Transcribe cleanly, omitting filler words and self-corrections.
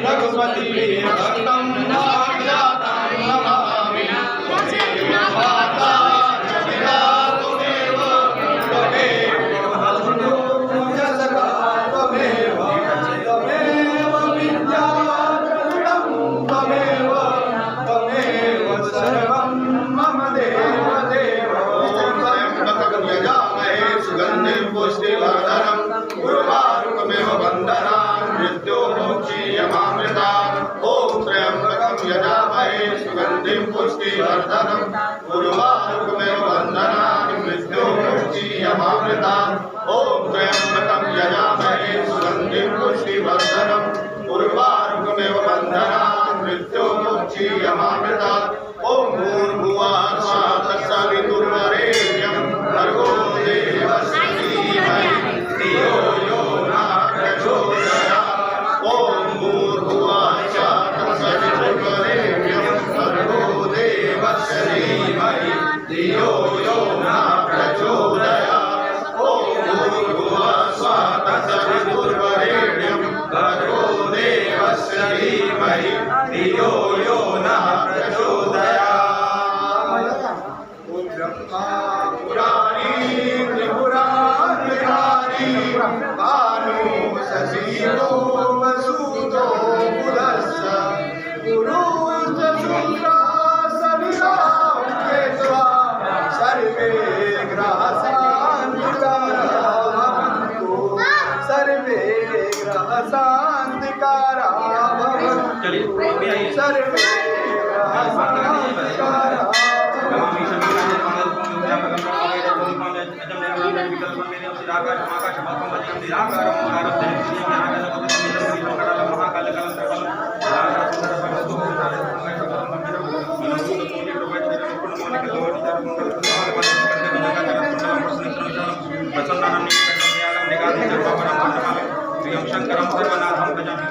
रघुपति भक्तं नाजातं नमामि। पुष्टिवर्धनम् उर्वारुकमेव बन्धनान् मृत्योर्मुक्षीयमामृतात्। ॐ त्र्यम्बकं यजामहे सुगन्धिं पुष्टिवर्धनम् उर्वारुकमेव बन्धनान् मृत्योर्मुक्षीयमामृतात्। ॐ त्र्यम्बकं यजामहे सुगन्धिं पुष्टिवर्धनम् उर्वारुकमेव बन्धनान् मृत्योर्मुक्षीयमामृतात्। ॐ भूर्भुवः स्वः तत्सवितुर्वरेण्यं भर्गो देवस्य धीमहि धियो यो न प्रचोदयात्। ॐ भूर्भुवः स्वः तत्सवितुर्वरेण्यं भर्गो देवस्य धीमहि धियो यो न प्रचोदयात्। ॐ भूर्भुवः स्वः तत्सवितुर्वरेण्यं भर्गो देवस्य धीमहि धियो यो न शांतिकारा सर्वे शंकरं सर्वनाथं भजामि।